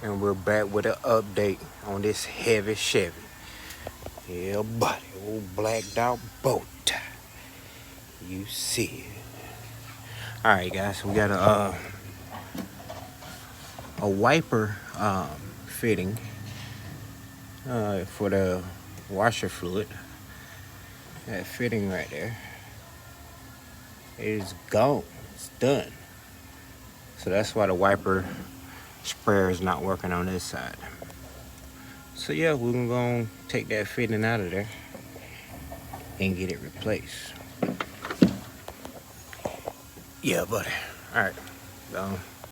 And we're back with an update on this heavy Chevy. Yeah, buddy, old blacked out bow tie. You see it. All right, guys, we got a wiper fitting for the washer fluid. That fitting right there is gone. It's done. So that's why the wiper sprayer is not working on this side. So yeah, we're gonna take that fitting out of there and get it replaced. Yeah, buddy. All right.